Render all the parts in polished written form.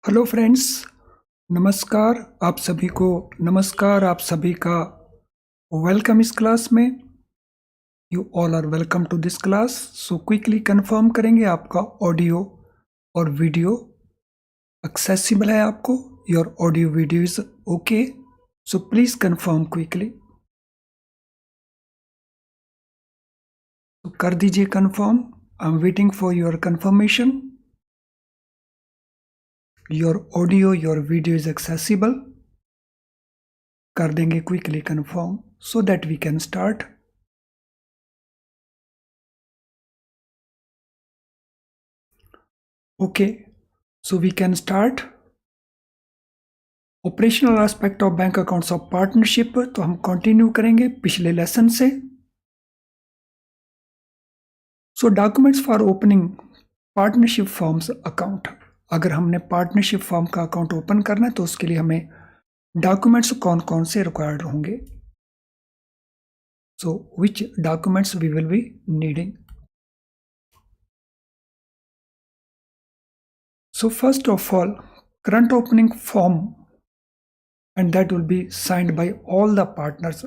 Hello friends, नमस्कार आप सभी का वेलकम इस क्लास में। You all are welcome to this class. So quickly confirm करेंगे आपका ऑडियो और वीडियो एक्सेसिबल है आपको। Your audio video is okay, so please confirm quickly. तो कर दीजिए confirm. I am waiting for your confirmation. Your audio your video is accessible. कर देंगे quickly confirm so that we can start. Okay, so we can start operational aspect of bank accounts of partnership. तो हम continue करेंगे पिछले lesson से। So documents for opening partnership forms account. अगर हमने partnership form का अकाउंट ओपन करना है तो उसके लिए हमें डॉक्यूमेंट्स कौन कौन से रिक्वायर्ड होंगे। So which documents we will be needing. So first of all current opening form and that will be signed by all the partners।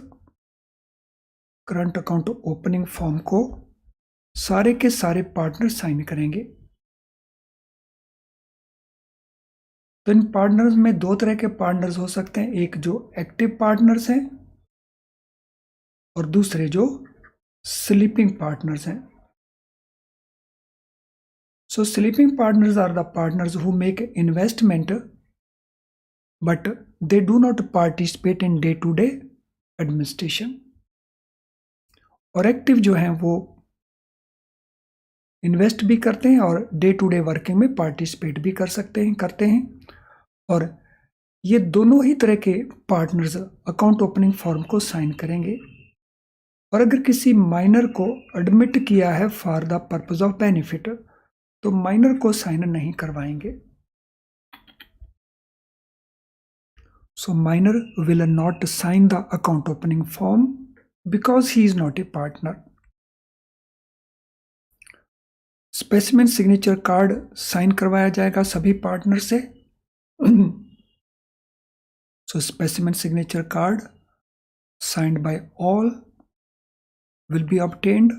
Current account opening form को सारे के सारे पार्टनर साइन करेंगे। तो इन पार्टनर्स में दो तरह के पार्टनर्स हो सकते हैं, एक जो एक्टिव पार्टनर्स हैं और दूसरे जो स्लीपिंग पार्टनर्स हैं। So sleeping partners are the partners who make investment but they do not participate in day to day administration. और एक्टिव जो हैं वो इन्वेस्ट भी करते हैं और डे टू डे वर्किंग में पार्टिसिपेट भी करते हैं। और ये दोनों ही तरह के पार्टनर्स अकाउंट ओपनिंग फॉर्म को साइन करेंगे। और अगर किसी माइनर को एडमिट किया है for the purpose of benefit तो माइनर को साइन नहीं करवाएंगे। So minor will not sign the account opening form because he is not a partner. Specimen signature card sign करवाया जाएगा सभी पार्टनर से। So specimen signature card signed by all will be obtained.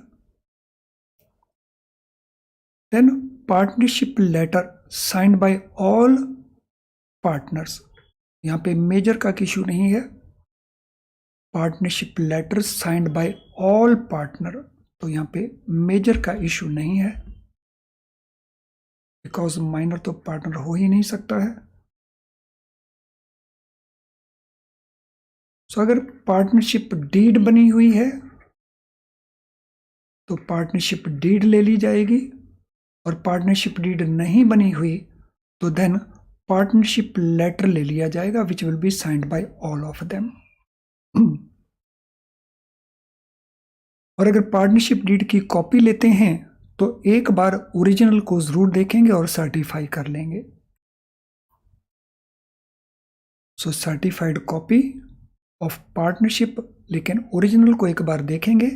Then partnership letter signed by all partners। यहाँ पे major का issue नहीं है। Partnership letter signed by all partner, तो यहाँ पे मेजर का इशू नहीं है बिकॉज माइनर तो पार्टनर हो ही नहीं सकता है। सो अगर पार्टनरशिप डीड बनी हुई है तो पार्टनरशिप डीड ले ली जाएगी, और पार्टनरशिप डीड नहीं बनी हुई तो देन पार्टनरशिप लेटर ले लिया जाएगा which will be signed by all of them. और अगर पार्टनरशिप डीड की कॉपी लेते हैं तो एक बार ओरिजिनल को जरूर देखेंगे और सर्टिफाई कर लेंगे। सो सर्टिफाइड कॉपी ऑफ पार्टनरशिप, लेकिन ओरिजिनल को एक बार देखेंगे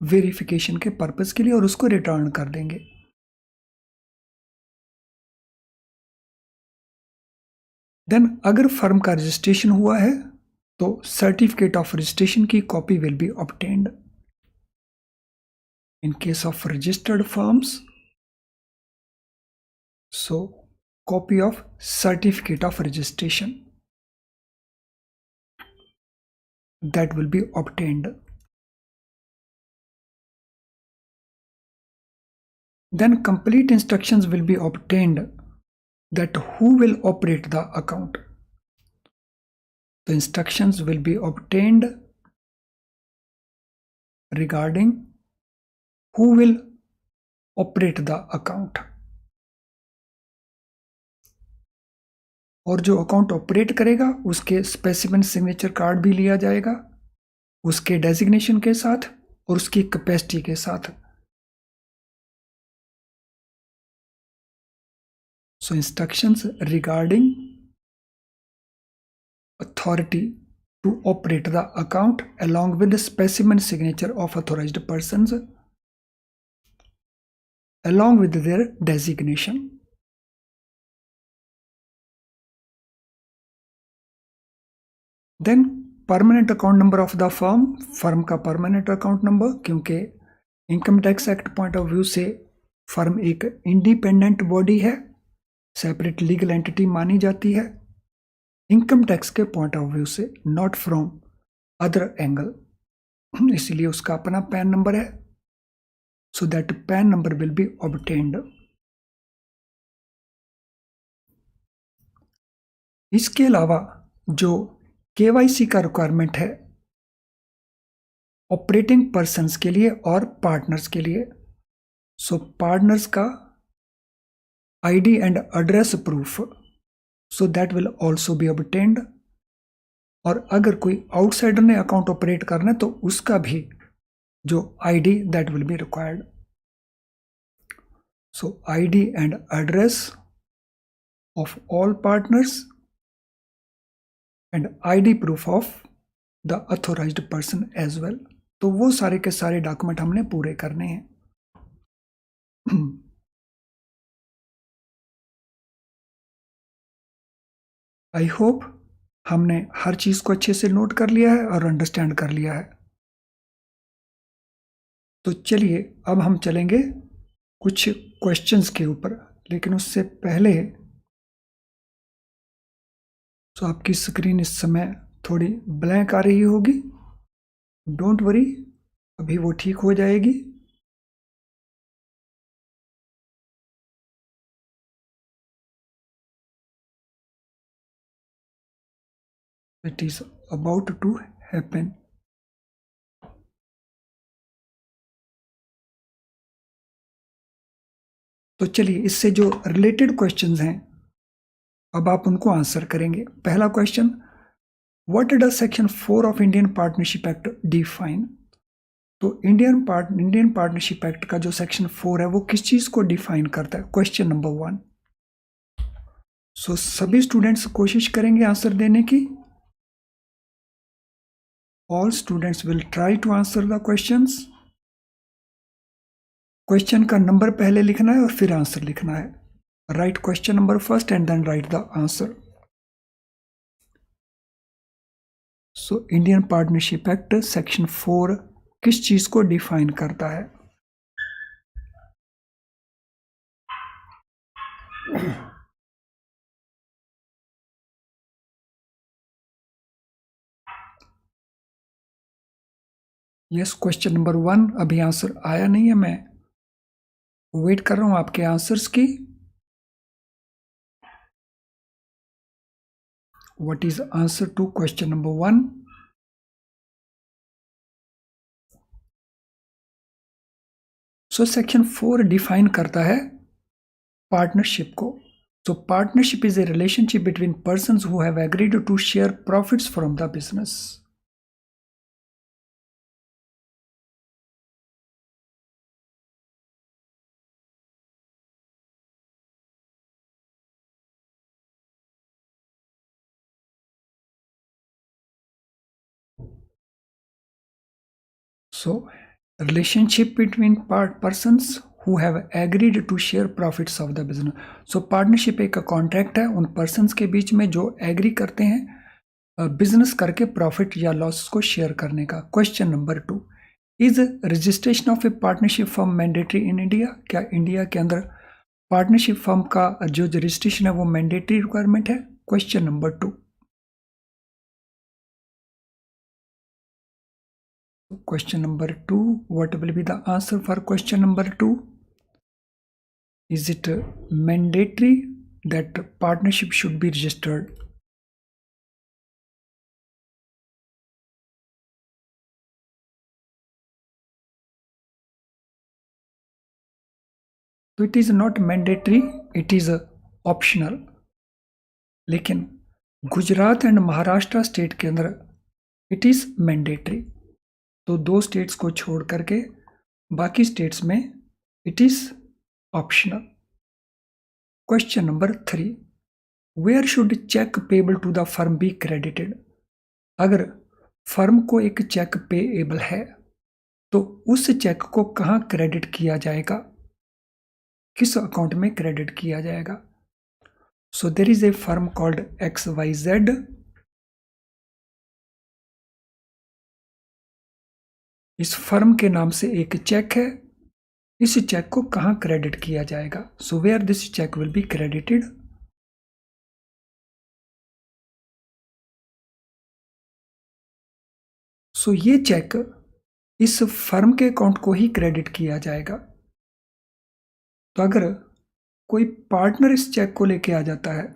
वेरिफिकेशन के पर्पस के लिए और उसको रिटर्न कर देंगे। देन अगर फर्म का रजिस्ट्रेशन हुआ है तो सर्टिफिकेट ऑफ रजिस्ट्रेशन की copy will be obtained. In case of registered firms, so copy of certificate of registration that will be obtained. Then complete instructions will be obtained that who will operate the account. The instructions will be obtained regarding who will operate the account. और जो account operate करेगा उसके specimen signature card भी लिया जाएगा, उसके designation के साथ और उसकी कैपेसिटी के साथ। So instructions regarding authority to operate the account along with the specimen signature of authorized persons along with their designation। Then permanent account number of the firm, firm का परमानेंट अकाउंट नंबर, क्योंकि income tax act point of view से firm एक independent body है, separate legal entity मानी जाती है। Income tax के point of view से, नॉट फ्रॉम अदर एंगल, इसलिए उसका अपना पैन नंबर है। So that PAN number will be obtained. इसके अलावा जो केवाईसी का रिक्वायरमेंट है ऑपरेटिंग पर्सन्स के लिए और पार्टनर्स के लिए, सो पार्टनर्स का ID and address proof, so that will also be obtained. और अगर कोई आउटसाइडर ने अकाउंट ऑपरेट करना है तो उसका भी जो ID that will be required. So ID and address of all partners and ID proof of the authorized person as well. तो वो सारे के सारे डॉक्यूमेंट हमने पूरे करने हैं। आई होप हमने हर चीज को अच्छे से नोट कर लिया है और अंडरस्टैंड कर लिया है। तो चलिए अब हम चलेंगे कुछ क्वेश्चंस के ऊपर, लेकिन उससे पहले तो आपकी स्क्रीन इस समय थोड़ी ब्लैंक आ रही होगी, डोंट वरी, अभी वो ठीक हो जाएगी। It is about to happen. तो चलिए इससे जो रिलेटेड क्वेश्चंस हैं अब आप उनको आंसर करेंगे। पहला question, what does section 4 of Indian partnership act define? तो इंडियन पार्टनरशिप एक्ट का जो सेक्शन 4 है वो किस चीज को डिफाइन करता है? Question number 1। सो सभी स्टूडेंट्स कोशिश करेंगे आंसर देने की। All students will try to answer the questions. Question का नंबर पहले लिखना है और फिर आंसर लिखना है। Write question number first and then write the answer. So Indian partnership act section 4 किस चीज को डिफाइन करता है? यस, क्वेश्चन नंबर 1 अभी आंसर आया नहीं है, मैं वेट कर रहा हूं आपके आंसर्स की। What is answer to question number 1? So section 4 define करता है पार्टनरशिप को। So partnership is a relationship between persons who have agreed to share profits from the business. So, relationship between persons who have agreed to share profits of the business. So, partnership एक contract है उन persons के बीच में जो agree करते हैं business करके profit या लॉस को शेयर करने का। Question number 2, is registration of A partnership firm mandatory in India? क्या इंडिया के अंदर पार्टनरशिप फर्म का जो रजिस्ट्रेशन है वो मैंडेटरी रिक्वायरमेंट है? Question number 2। Question number 2, what will be the answer for question number 2? Is it mandatory that partnership should be registered? So it is not mandatory, it is optional. लेकिन Gujarat and Maharashtra state के अंदर it is mandatory. तो 2 states को छोड़ करके बाकी states में it is optional. Question number 3, where should cheque payable to the firm be credited? अगर फर्म को एक चेक पेएबल है तो उस चेक को कहां क्रेडिट किया जाएगा, किस अकाउंट में क्रेडिट किया जाएगा? So there is a firm called XYZ इस फर्म के नाम से एक चेक है, इस चेक को कहां क्रेडिट किया जाएगा? So where this cheque will be credited? So ये चेक इस फर्म के अकाउंट को ही क्रेडिट किया जाएगा। तो अगर कोई पार्टनर इस चेक को लेके आ जाता है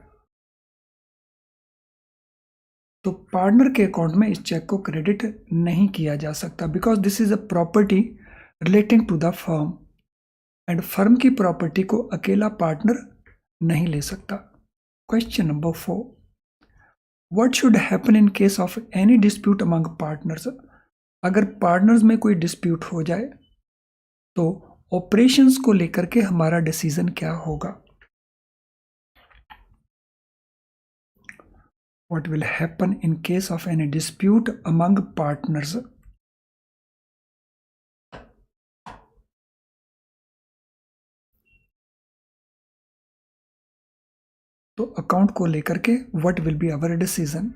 तो पार्टनर के अकाउंट में इस चेक को क्रेडिट नहीं किया जा सकता, because this is a property relating to the firm, and firm की प्रॉपर्टी को अकेला पार्टनर नहीं ले सकता। Question number 4, what should happen in case of any dispute among partners? अगर पार्टनर्स में कोई डिस्प्यूट हो जाए तो ऑपरेशंस को लेकर के हमारा डिसीजन क्या होगा? What will happen in case of any dispute among partners? तो अकाउंट को लेकर के what will be our decision?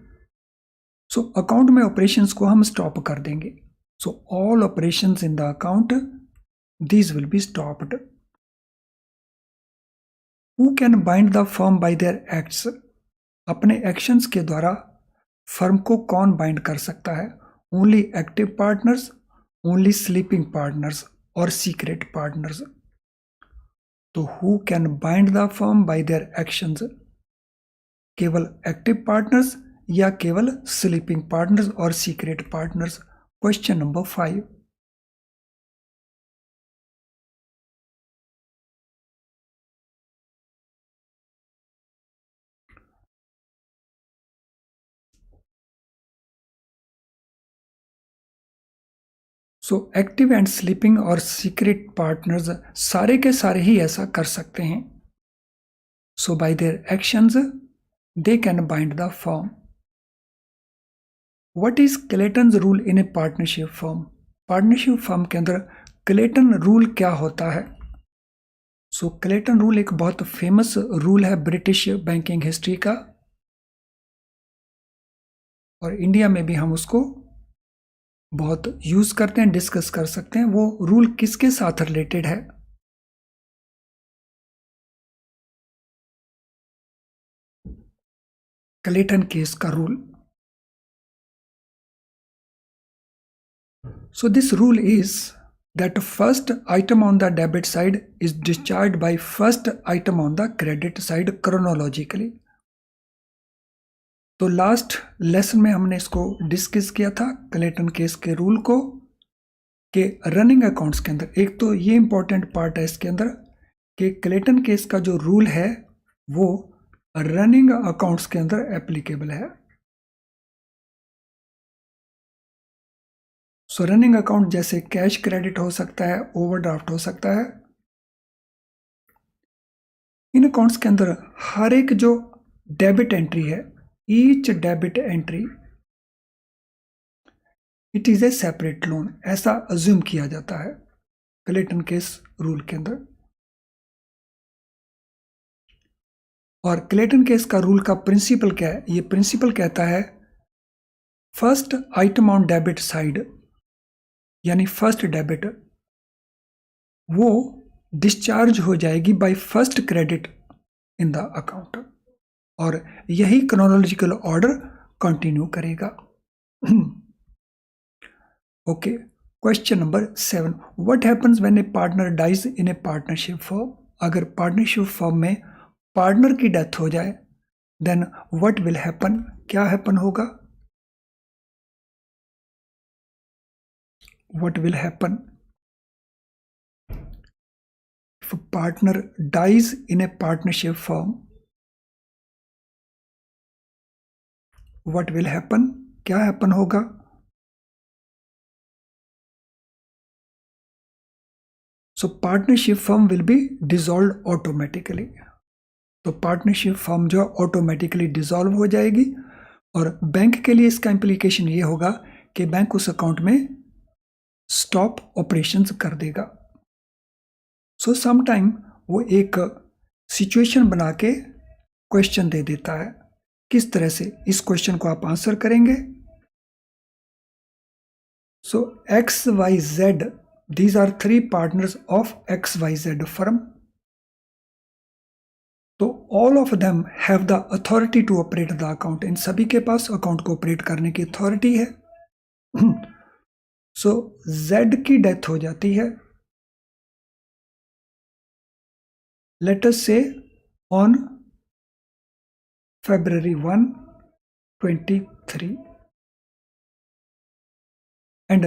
So account में ऑपरेशंस को हम स्टॉप कर देंगे। So all operations in the account, these will be stopped. Who can bind the firm by their acts? अपने एक्शंस के द्वारा फर्म को कौन बाइंड कर सकता है? Only active partners, only sleeping partners और सीक्रेट पार्टनर्स। तो who can bind the firm by their actions? केवल एक्टिव पार्टनर्स या केवल स्लीपिंग पार्टनर्स और secret partners? Question number 5, so active and sleeping और सीक्रेट पार्टनर्स सारे के सारे ही ऐसा कर सकते हैं। So by their actions they can bind the firm. What is Clayton rule in a partnership firm? Partnership firm के अंदर क्लेटन रूल क्या होता है? सो क्लेटन रूल एक बहुत फेमस रूल है ब्रिटिश बैंकिंग हिस्ट्री का, और इंडिया में भी हम उसको बहुत यूज करते हैं, डिस्कस कर सकते हैं। वो रूल किसके साथ रिलेटेड है? क्लेटन केस का rule. So this rule is that first item on the debit side is discharged by first item on the credit side chronologically. तो लास्ट लेसन में हमने इसको डिस्कस किया था क्लेटन केस के रूल को, कि रनिंग अकाउंट्स के अंदर एक तो ये इंपॉर्टेंट पार्ट है इसके अंदर कि क्लेटन केस का जो रूल है वो रनिंग अकाउंट्स के अंदर एप्लीकेबल है। सो रनिंग अकाउंट जैसे कैश क्रेडिट हो सकता है, ओवरड्राफ्ट हो सकता है। इन अकाउंट्स के अंदर हर एक जो डेबिट एंट्री है, each debit entry it is a separate loan, ऐसा अज्यूम किया जाता है क्लेटन केस रूल के अंदर। और क्लेटन केस का रूल का प्रिंसिपल क्या है? ये प्रिंसिपल कहता है first item on debit side, यानी फर्स्ट डेबिट वो डिस्चार्ज हो जाएगी by first credit in the account, और यही क्रोनोलॉजिकल ऑर्डर कंटिन्यू करेगा। Okay, question number 7, what happens when A partner dies in a partnership firm? अगर पार्टनरशिप फर्म में partner की डेथ हो जाए देन व्हाट विल हैपन? क्या हैपन होगा? What will happen if a partner dies in a partnership firm? What will happen? क्या happen होगा? So partnership firm will be dissolved automatically. तो partnership firm जो automatically dissolve हो जाएगी, और bank के लिए इसका इम्प्लीकेशन ये होगा कि बैंक उस अकाउंट में स्टॉप ऑपरेशंस कर देगा। सो समटाइम वो एक सिचुएशन बना के क्वेश्चन दे देता है, किस तरह से इस क्वेश्चन को आप आंसर करेंगे? So XYZ, these are three partners of XYZ firm. तो all of them have the authority to operate the account. इन सभी के पास अकाउंट को ऑपरेट करने की अथॉरिटी है. सो Z की डेथ हो जाती है, let us say on February 1, 23, and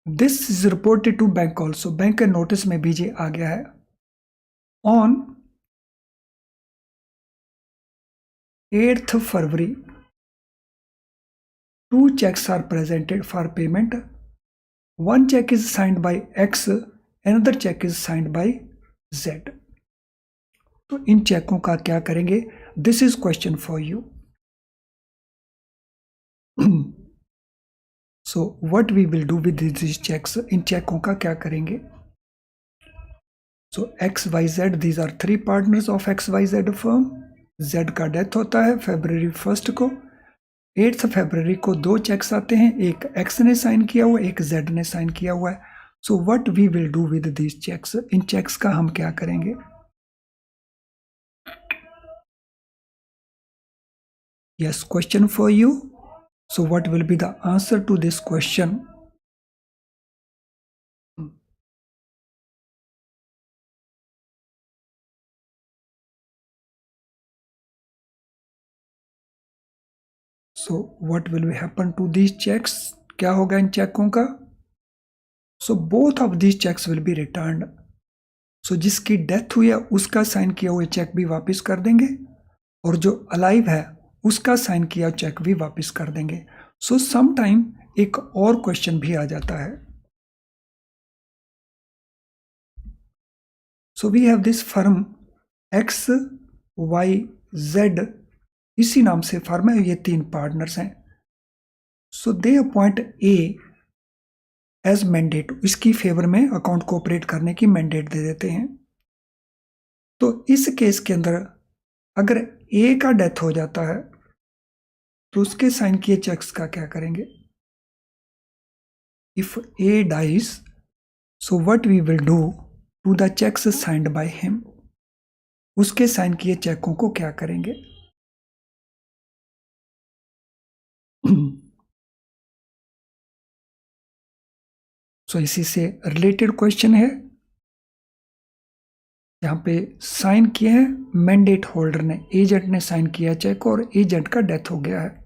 this is reported to bank also. Bank के नोटिस में भी ये आ गया है. On 8th February, 2 checks are presented for payment. One check is signed by X, another check is signed by Z. तो इन चेकों का क्या करेंगे? This is question for you. So what we will do with this cheques. इन चेकों का क्या करेंगे? So XYZ, these are three partners of XYZ firm. Z का डेथ होता है February 1 को. 8th February को 2 चेक्स आते हैं, एक X ने साइन किया हुआ, एक Z ने साइन किया हुआ है. So what we will do with these cheques. इन चेक्स का हम क्या करेंगे? Yes, question for you. So what will be the answer to this question? So what will happen to these checks? क्या होगा इन चेकों का? So both of these checks will be returned. So जिसकी डेथ हुई है उसका साइन किया हुआ चेक भी वापस कर देंगे, और जो अलाइव है उसका साइन किया चेक भी वापस कर देंगे. सो सम टाइम एक और क्वेश्चन भी आ जाता है. So we have this firm XYZ, इसी नाम से फर्म है, ये 3 पार्टनर्स हैं. सो दे अपॉइंट A एज मैंडेट. इसकी फेवर में अकाउंट को ऑपरेट करने की मैंडेट दे देते हैं. तो इस केस के अंदर अगर A का डेथ हो जाता है तो उसके साइन किए चेक्स का क्या करेंगे? If A dies, so what we will do to the cheques signed by him. उसके साइन किए चेकों को क्या करेंगे? सो इसी से रिलेटेड क्वेश्चन है. यहाँ पे साइन किया है मैंडेट होल्डर ने, एजेंट ने साइन किया चेक और एजेंट का डेथ हो गया है.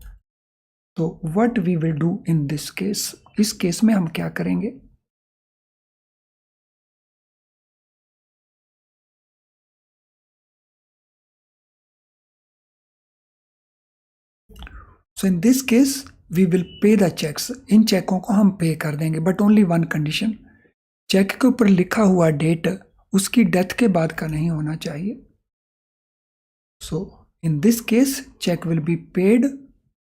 तो what we will do in this case. इस केस में हम क्या करेंगे? So in this case we will pay the cheques. इन चेकों को हम पे कर देंगे, but only one condition. Cheque के ऊपर लिखा हुआ डेट उसकी डेथ के बाद का नहीं होना चाहिए. So in this case cheque will be paid,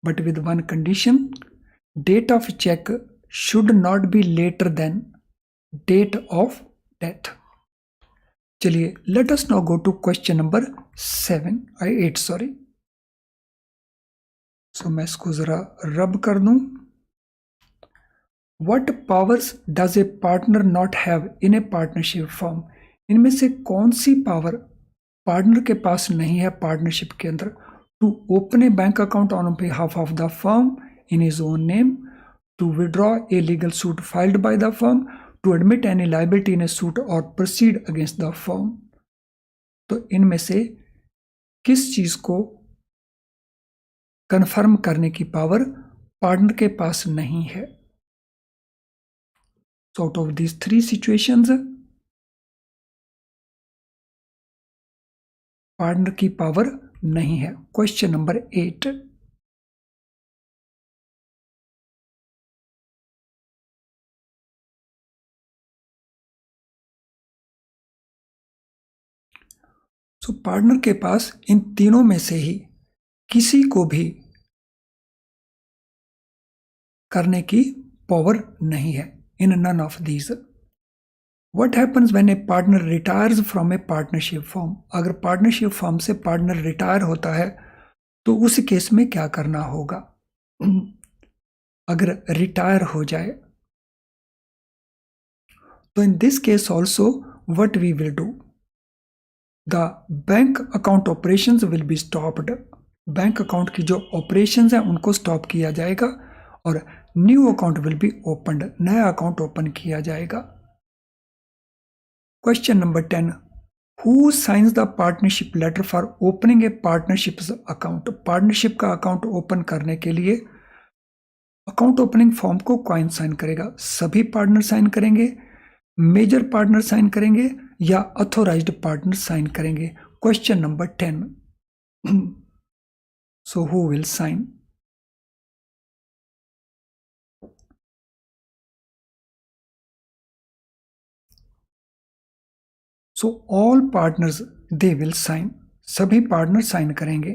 but with one condition. Date of cheque should not be later than date of death. चलिए, let us now go to question number 8 sorry. So मैं इसको जरा रब कर दूं. What powers does a partner not have in a partnership firm? इनमें से कौन सी पावर पार्टनर के पास नहीं है पार्टनरशिप के अंदर? To open a bank account on behalf of the firm in his own name, to withdraw a legal suit filed by the firm, to admit any liability in a suit और proceed against the firm. तो इनमें से किस चीज को confirm करने की power partner के पास नहीं है? So out of these 3 situations, partner की पावर नहीं है. Question number 8. सो पार्टनर के पास इन तीनों में से ही किसी को भी करने की पावर नहीं है. In none of these. What happens when a partner retires from a partnership firm? अगर पार्टनरशिप फर्म से पार्टनर रिटायर होता है तो उस केस में क्या करना होगा? अगर रिटायर हो जाए So in this case also, what we will do, the bank account operations will be stopped. Bank account की जो ऑपरेशंस हैं उनको स्टॉप किया जाएगा और new account will be opened, नया अकाउंट ओपन किया जाएगा। Question number 10, who signs the partnership letter for opening a partnership account? Partnership का अकाउंट ओपन करने के लिए अकाउंट ओपनिंग फॉर्म को कौन साइन करेगा? सभी पार्टनर साइन करेंगे, मेजर पार्टनर साइन करेंगे या अथोराइज्ड पार्टनर साइन करेंगे? Question number 10, so who will sign? So all partners they will sign, सभी पार्टनर साइन करेंगे,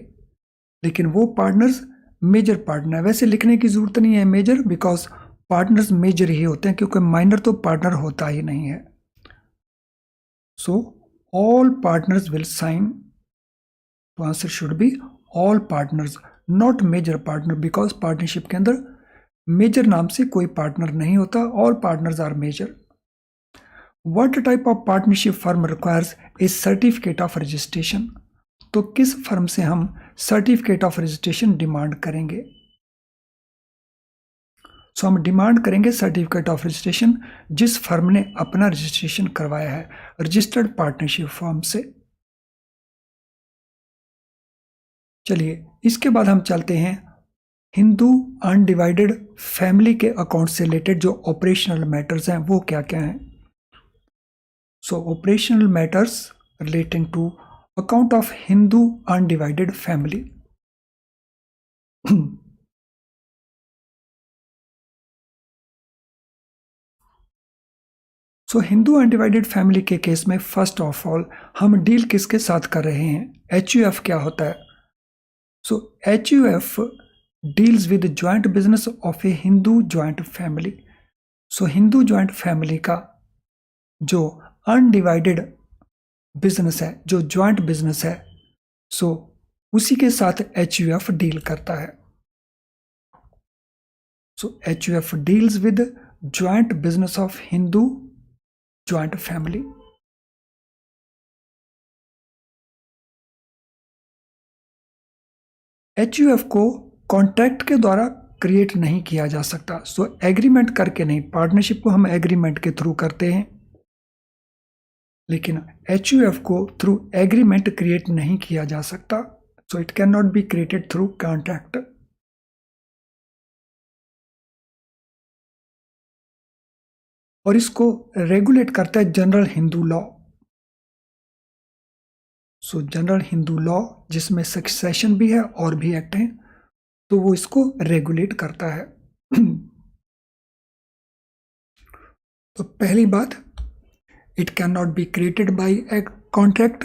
लेकिन वो पार्टनर्स मेजर पार्टनर है। वैसे लिखने की जरूरत नहीं है मेजर, बिकॉज पार्टनर्स मेजर ही होते हैं, क्योंकि माइनर तो पार्टनर होता ही नहीं है। So all partners will sign, तो answer should be all partners, not major partner, because partnership के अंदर मेजर नाम से कोई पार्टनर नहीं होता, all partners are major. What type of partnership firm requires a certificate of registration? तो किस फर्म से हम सर्टिफिकेट ऑफ रजिस्ट्रेशन डिमांड करेंगे? सो हम डिमांड करेंगे सर्टिफिकेट ऑफ रजिस्ट्रेशन जिस फर्म ने अपना रजिस्ट्रेशन करवाया है रजिस्टर्ड पार्टनरशिप फर्म से। चलिए इसके बाद हम चलते हैं हिंदू अनडिवाइडेड फैमिली के अकाउंट से रिलेटेड जो ऑपरेशनल मैटर्स हैं वो क्या क्या हैं। So operational matters relating to account of Hindu undivided family. So Hindu undivided family के केस में फर्स्ट ऑफ ऑल हम डील किसके साथ कर रहे हैं? HUF क्या होता है? So HUF deals with joint business of a Hindu joint family. So Hindu joint family का जो अनडिवाइडेड बिजनेस है, जो ज्वाइंट बिजनेस है, सो उसी के साथ HUF डील करता है। सो HUF deals with joint business of Hindu joint family. HUF को कॉन्ट्रैक्ट के द्वारा क्रिएट नहीं किया जा सकता, सो एग्रीमेंट करके नहीं। पार्टनरशिप को हम एग्रीमेंट के थ्रू करते हैं, लेकिन HUF को थ्रू एग्रीमेंट क्रिएट नहीं किया जा सकता, so it can not be created through contract. और इसको रेगुलेट करता है जनरल हिंदू लॉ। सो जनरल हिंदू लॉ जिसमें सक्सेशन भी है और भी एक्ट हैं, तो वो इसको रेगुलेट करता है। तो पहली बात, it can not be created by a contract.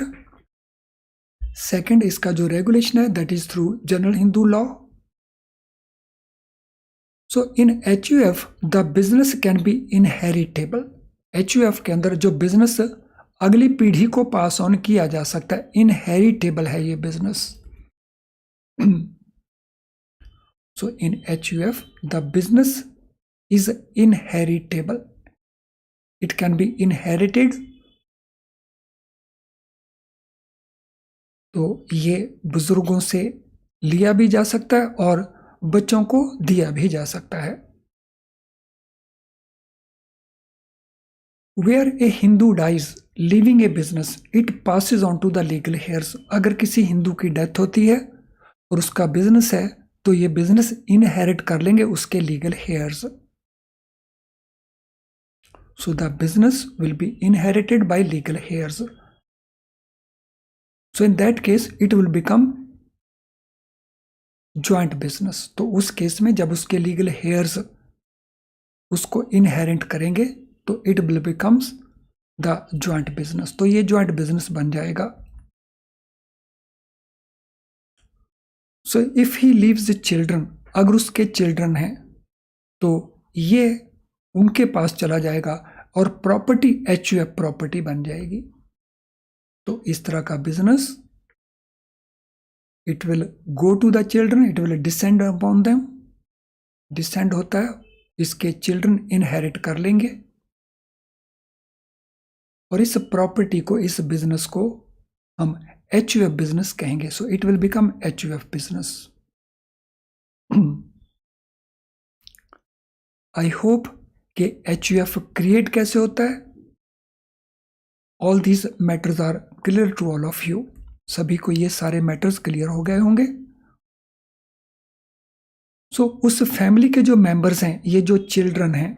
Second, इसका जो रेगुलेशन है that is through general Hindu law. So in HUF the business can be inheritable. HUF के अंदर जो बिजनेस अगली पीढ़ी को पास ऑन किया जा सकता है, इनहेरिटेबल है ये business. So in HUF the business is inheritable, it can be inherited. तो ये बुजुर्गों से लिया भी जा सकता है और बच्चों को दिया भी जा सकता है। Where a Hindu dies leaving a business it passes on to the legal heirs. अगर किसी हिंदू की डेथ होती है और उसका बिजनेस है तो ये बिजनेस इनहेरिट कर लेंगे उसके legal hairs. So the business will be inherited by legal heirs. So in that case it will become joint business. तो उस केस में जब उसके legal heirs उसको inherit करेंगे तो it will becomes the joint business. तो ये joint business बन जाएगा। So if he leaves the children, अगर उसके children हैं तो ये उनके पास चला जाएगा और प्रॉपर्टी HUF प्रॉपर्टी बन जाएगी। तो इस तरह का business it will go to the children, it will descend upon them. Descend होता है, इसके चिल्ड्रन इनहेरिट कर लेंगे। और इस प्रॉपर्टी को, इस बिजनेस को हम HUF बिजनेस कहेंगे. So it will become HUF business. I hope कि HUF क्रिएट कैसे होता है. All these matters are clear to all of you. सभी को ये सारे मैटर्स क्लियर हो गए होंगे. सो उस फैमिली के जो मेंबर्स हैं, ये जो चिल्ड्रन हैं,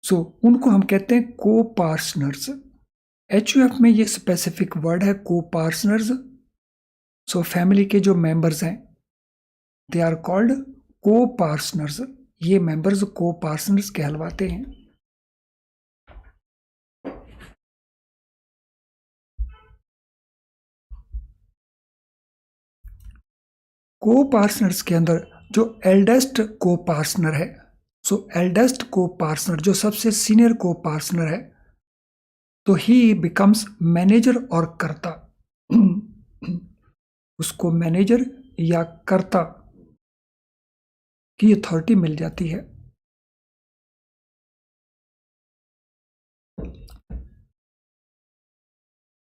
सो उनको हम कहते हैं को पार्टनर्स. HUF में ये स्पेसिफिक वर्ड है, को पार्टनर्स. सो फैमिली के जो मेंबर्स हैं, दे आर कॉल्ड को पार्टनर्स. ये मेंबर्स को पार्टनर्स कहलवाते हैं. को पार्टनर्स के अंदर जो एल्डेस्ट को पार्टनर है, सो एल्डेस्ट को पार्टनर जो सबसे सीनियर को पार्टनर है, तो ही बिकम्स मैनेजर और कर्ता. उसको मैनेजर या कर्ता की अथॉरिटी मिल जाती है.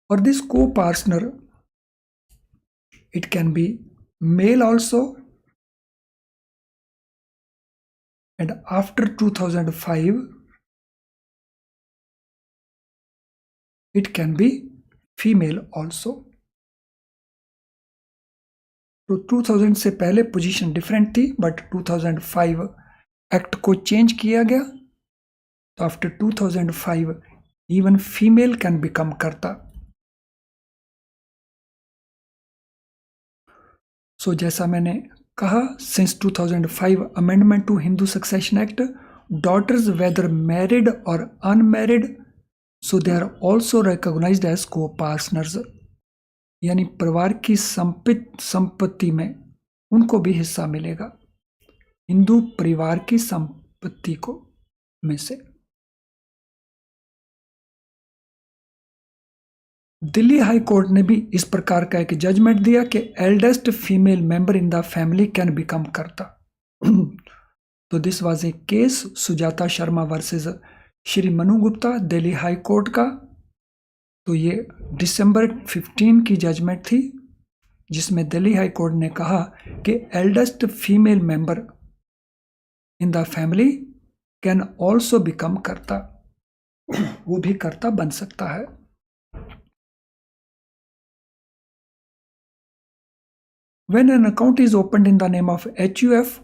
और दिस को partner, it can be male also, and after 2005 it can be female also. तो 2000 से पहले पोजीशन डिफरेंट थी, बट 2005 एक्ट को चेंज किया गया. तो after 2005 even female can become karta. So जैसा मैंने कहा, since 2005 amendment to Hindu succession act, daughters whether married or unmarried, so they are also recognized as co-partners. यानी परिवार की संपत्ति में उनको भी हिस्सा मिलेगा, हिंदू परिवार की संपत्ति को में से. दिल्ली हाई कोर्ट ने भी इस प्रकार का एक जजमेंट दिया कि eldest female member in the family can become कर्ता. तो this was a case Sujata Sharma versus Shri Manu Gupta, Delhi high court का. तो ये दिसंबर 15 की जजमेंट थी, जिसमें दिल्ली हाई कोर्ट ने कहा कि eldest female member in the family can also become कर्ता. वो भी कर्ता बन सकता है. When an account is opened in the name of HUF,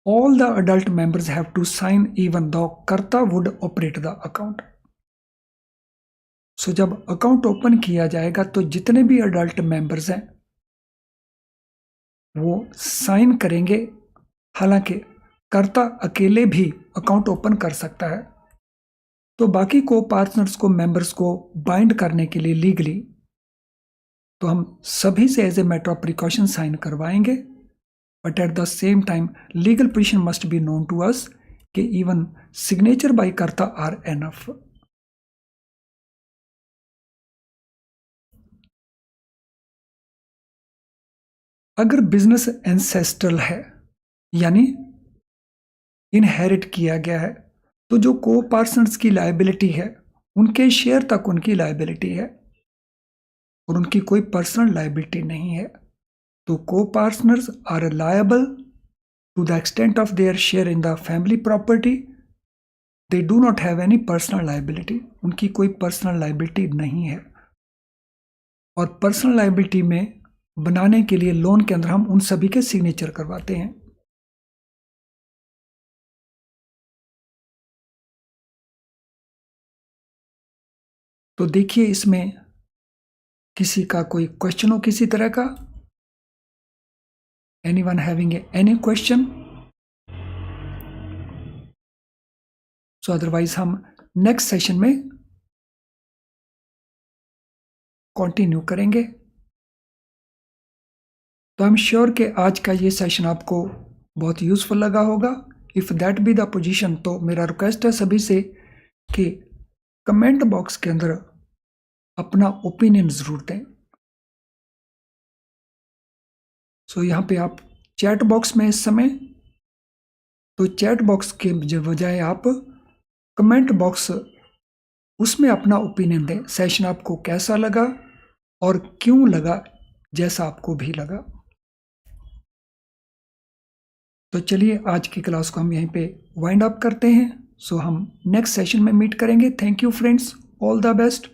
all the adult members have to sign even though कर्ता would operate the account. सो जब account open किया जाएगा तो जितने भी अडल्ट मेंबर्स हैं वो साइन करेंगे. हालांकि कर्ता अकेले भी अकाउंट ओपन कर सकता है. तो बाकी को पार्टनर्स को, मेंबर्स को बाइंड करने के लिए लीगली तो हम सभी से as a matter of precaution sign करवाएंगे. But at the same time legal position must be known to us कि even signature by karta are enough. अगर बिजनेस एंसेस्ट्रल है यानी इनहेरिट किया गया है, तो जो को पार्टनर्स की लायबिलिटी है उनके शेयर तक उनकी लायबिलिटी है और उनकी कोई पर्सनल लायबिलिटी नहीं है. तो copartners are liable to the extent of their share in the family property. They do not have any personal liability. उनकी कोई पर्सनल लायबिलिटी नहीं है. और पर्सनल लायबिलिटी में बनाने के लिए लोन के अंदर हम उन सभी के सिग्नेचर करवाते हैं. तो देखिए इसमें किसी का कोई क्वेश्चन हो किसी तरह का? Anyone having any question? सो अदरवाइज हम नेक्स्ट सेशन में कंटिन्यू करेंगे. तो आई एम श्योर कि आज का ये सेशन आपको बहुत यूजफुल लगा होगा. If that be the position, तो मेरा रिक्वेस्ट है सभी से कि कमेंट बॉक्स के अंदर अपना ओपिनियन जरूर दें. सो यहाँ पे आप चैट बॉक्स में इस समय, तो चैट बॉक्स के बजाय आप कमेंट बॉक्स उसमें अपना ओपिनियन दें। सेशन आपको कैसा लगा और क्यों लगा, जैसा आपको भी लगा। तो चलिए आज की क्लास को हम यहीं पे वाइंड अप करते हैं। सो हम नेक्स्ट सेशन में मीट करेंगे। Thank you friends, all the best.